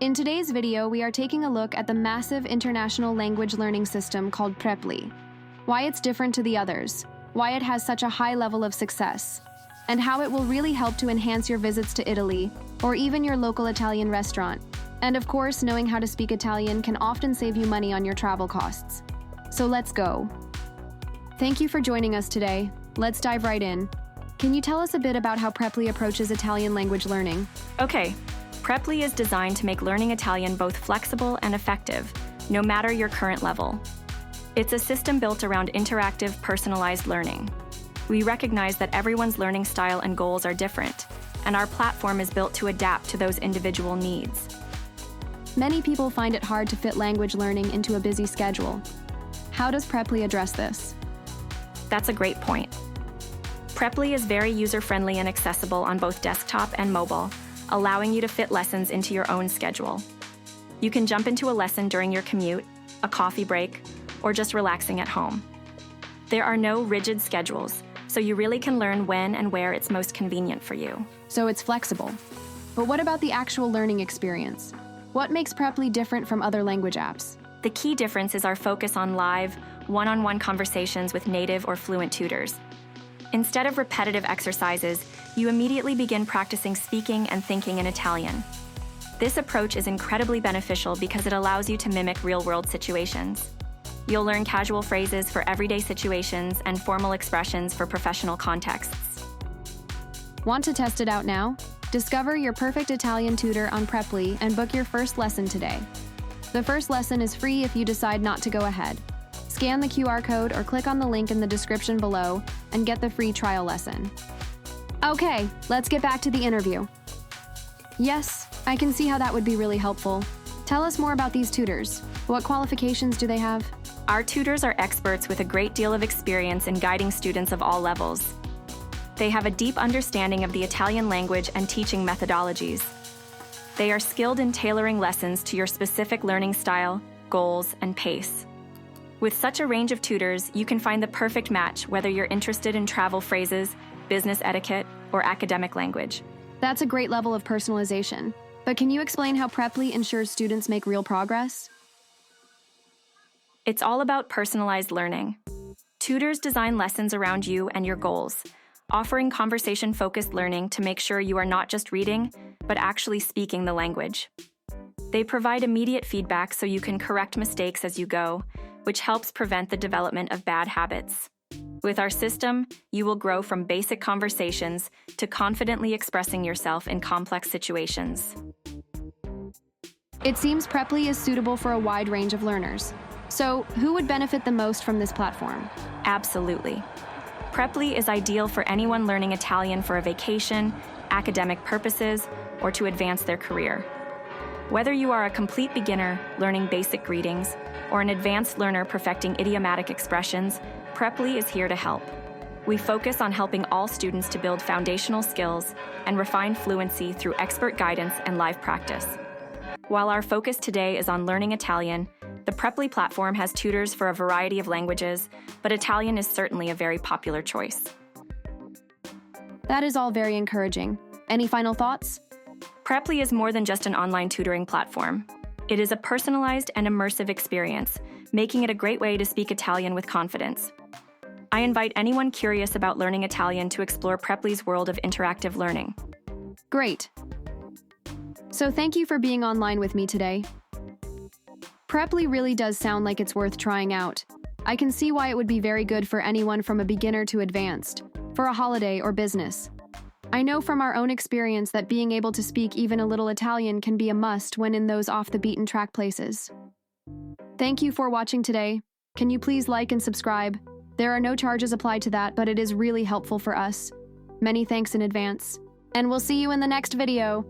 In today's video, we are taking a look at the massive international language learning system called Preply, why it's different to the others, why it has such a high level of success, and how it will really help to enhance your visits to Italy or even your local Italian restaurant. And of course, knowing how to speak Italian can often save you money on your travel costs. So let's go. Thank you for joining us today. Let's dive right in. Can you tell us a bit about how Preply approaches Italian language learning? Okay, Preply is designed to make learning Italian both flexible and effective, no matter your current level. It's a system built around interactive, personalized learning. We recognize that everyone's learning style and goals are different, and our platform is built to adapt to those individual needs. Many people find it hard to fit language learning into a busy schedule. How does Preply address this? That's a great point. Preply is very user-friendly and accessible on both desktop and mobile, allowing you to fit lessons into your own schedule. You can jump into a lesson during your commute, a coffee break, or just relaxing at home. There are no rigid schedules, so you really can learn when and where it's most convenient for you. So it's flexible. But what about the actual learning experience? What makes Preply different from other language apps? The key difference is our focus on live, one-on-one conversations with native or fluent tutors. Instead of repetitive exercises, you immediately begin practicing speaking and thinking in Italian. This approach is incredibly beneficial because it allows you to mimic real-world situations. You'll learn casual phrases for everyday situations and formal expressions for professional contexts. Want to test it out now? Discover your perfect Italian tutor on Preply and book your first lesson today. The first lesson is free if you decide not to go ahead. Scan the QR code or click on the link in the description below and get the free trial lesson. Okay, let's get back to the interview. Yes, I can see how that would be really helpful. Tell us more about these tutors. What qualifications do they have? Our tutors are experts with a great deal of experience in guiding students of all levels. They have a deep understanding of the Italian language and teaching methodologies. They are skilled in tailoring lessons to your specific learning style, goals, and pace. With such a range of tutors, you can find the perfect match whether you're interested in travel phrases, business etiquette, or academic language. That's a great level of personalization. But can you explain how Preply ensures students make real progress? It's all about personalized learning. Tutors design lessons around you and your goals, offering conversation-focused learning to make sure you are not just reading, but actually speaking the language. They provide immediate feedback so you can correct mistakes as you go, which helps prevent the development of bad habits. With our system, you will grow from basic conversations to confidently expressing yourself in complex situations. It seems Preply is suitable for a wide range of learners. So, who would benefit the most from this platform? Absolutely. Preply is ideal for anyone learning Italian for a vacation, academic purposes, or to advance their career. Whether you are a complete beginner learning basic greetings or an advanced learner perfecting idiomatic expressions, Preply is here to help. We focus on helping all students to build foundational skills and refine fluency through expert guidance and live practice. While our focus today is on learning Italian, the Preply platform has tutors for a variety of languages, but Italian is certainly a very popular choice. That is all very encouraging. Any final thoughts? Preply is more than just an online tutoring platform. It is a personalized and immersive experience, making it a great way to speak Italian with confidence. I invite anyone curious about learning Italian to explore Preply's world of interactive learning. Great. So thank you for being online with me today. Preply really does sound like it's worth trying out. I can see why it would be very good for anyone from a beginner to advanced, for a holiday or business. I know from our own experience that being able to speak even a little Italian can be a must when in those off-the-beaten-track places. Thank you for watching today. Can you please like and subscribe? There are no charges applied to that, but it is really helpful for us. Many thanks in advance. And we'll see you in the next video.